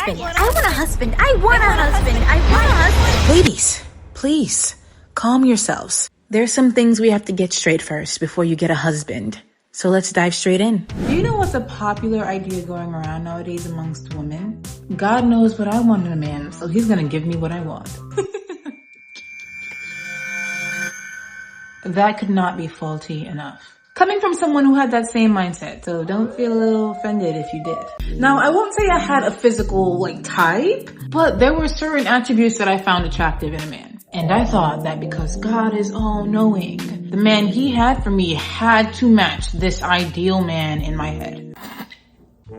husband. I want a husband. I want a husband. I want a husband. Ladies, please, calm yourselves. There's some things we have to get straight first before you get a husband. So let's dive straight in. Do you know what's a popular idea going around nowadays amongst women? God knows what I want in a man, so he's gonna give me what I want. That could not be faulty enough. Coming from someone who had that same mindset, so don't feel a little offended if you did. Now, I won't say I had a physical, type, but there were certain attributes that I found attractive in a man. And I thought that because God is all-knowing, the man he had for me had to match this ideal man in my head.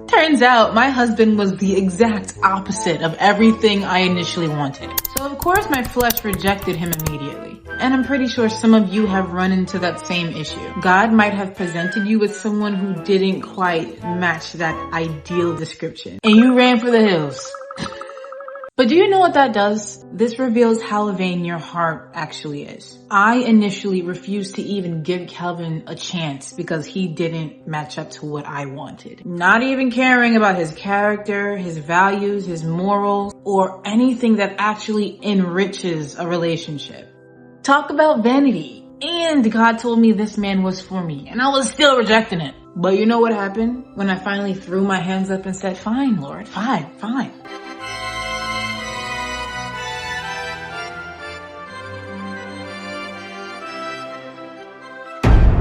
Turns out my husband was the exact opposite of everything I initially wanted. So of course my flesh rejected him immediately. And I'm pretty sure some of you have run into that same issue. God might have presented you with someone who didn't quite match that ideal description. And you ran for the hills. But do you know what that does? This reveals how vain your heart actually is. I initially refused to even give Kelvin a chance because he didn't match up to what I wanted. Not even caring about his character, his values, his morals, or anything that actually enriches a relationship. Talk about vanity. And God told me this man was for me, and I was still rejecting it. But you know what happened? When I finally threw my hands up and said, fine, Lord, fine.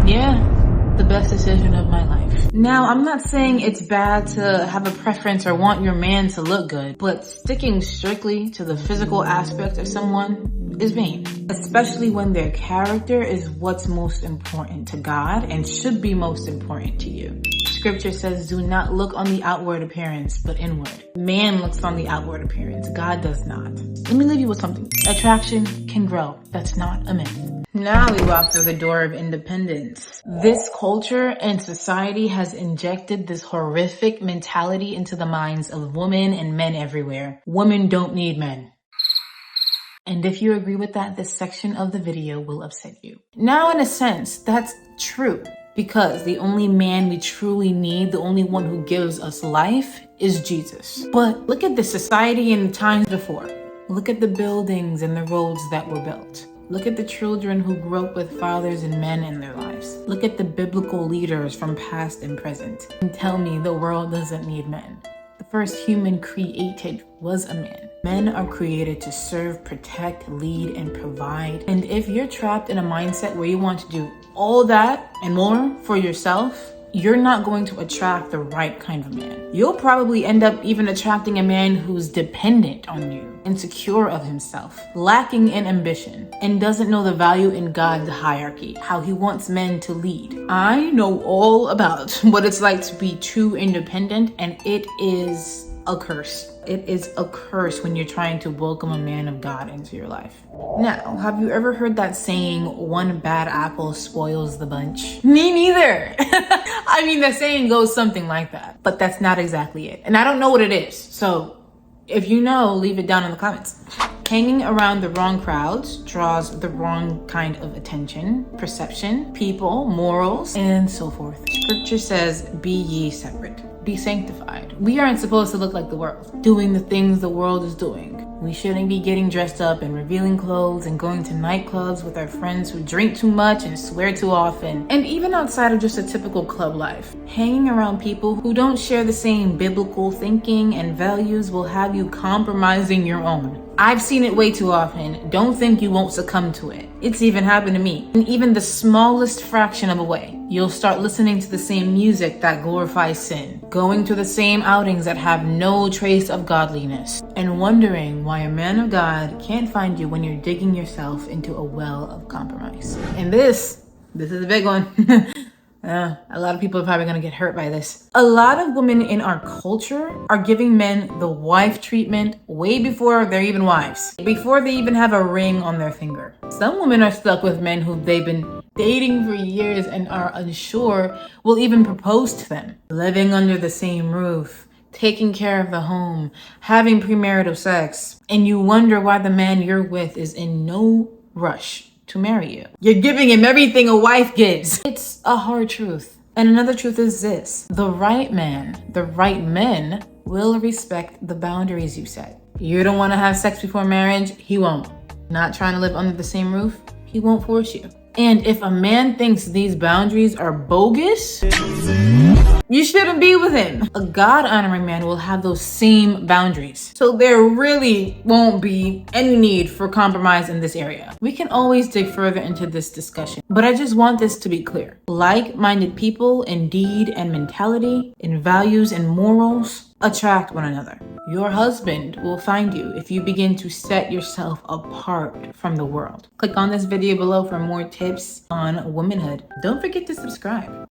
Yeah, the best decision of my life. Now, I'm not saying it's bad to have a preference or want your man to look good, but sticking strictly to the physical aspect of someone is vain, especially when their character is what's most important to God and should be most important to you. Scripture says, do not look on the outward appearance, but inward. Man looks on the outward appearance. God does not. Let me leave you with something. Attraction can grow. That's not a myth. Now we walk through the door of independence. This culture and society has injected this horrific mentality into the minds of women and men everywhere. Women don't need men. And if you agree with that, this section of the video will upset you. Now, in a sense, that's true. Because the only man we truly need, the only one who gives us life, is Jesus. But look at the society in the times before. Look at the buildings and the roads that were built. Look at the children who grew up with fathers and men in their lives. Look at the biblical leaders from past and present. And tell me the world doesn't need men. The first human created was a man. Men are created to serve, protect, lead, and provide. And if you're trapped in a mindset where you want to do all that and more for yourself, you're not going to attract the right kind of man. You'll probably end up even attracting a man who's dependent on you, insecure of himself, lacking in ambition, and doesn't know the value in God's hierarchy, how he wants men to lead. I know all about what it's like to be too independent, and it is a curse. It is a curse when you're trying to welcome a man of God into your life. Now, have you ever heard that saying, one bad apple spoils the bunch? Me neither. I mean, the saying goes something like that, but that's not exactly it. And I don't know what it is. So if you know, leave it down in the comments. Hanging around the wrong crowds draws the wrong kind of attention, perception, people, morals, and so forth. Scripture says, be ye separate. Be sanctified. We aren't supposed to look like the world, doing the things the world is doing. We shouldn't be getting dressed up and revealing clothes and going to nightclubs with our friends who drink too much and swear too often. And even outside of just a typical club life, hanging around people who don't share the same biblical thinking and values will have you compromising your own. I've seen it way too often. Don't think you won't succumb to it. It's even happened to me. In even the smallest fraction of a way, you'll start listening to the same music that glorifies sin, going to the same outings that have no trace of godliness, and wondering why a man of God can't find you when you're digging yourself into a well of compromise. And this is a big one. A lot of people are probably gonna get hurt by this. A lot of women in our culture are giving men the wife treatment way before they're even wives, before they even have a ring on their finger. Some women are stuck with men who they've been dating for years and are unsure will even propose to them. Living under the same roof, taking care of the home, having premarital sex, and you wonder why the man you're with is in no rush to marry you. You're giving him everything a wife gives. It's a hard truth. And another truth is this: the right man, the right men will respect the boundaries you set. You don't want to have sex before marriage, he won't. Not trying to live under the same roof, he won't force you. And if a man thinks these boundaries are bogus, you shouldn't be with him. A God-honoring man will have those same boundaries. So there really won't be any need for compromise in this area. We can always dig further into this discussion, but I just want this to be clear. Like-minded people in deed and mentality, in values and morals, attract one another. Your husband will find you if you begin to set yourself apart from the world. Click on this video below for more tips on womanhood. Don't forget to subscribe.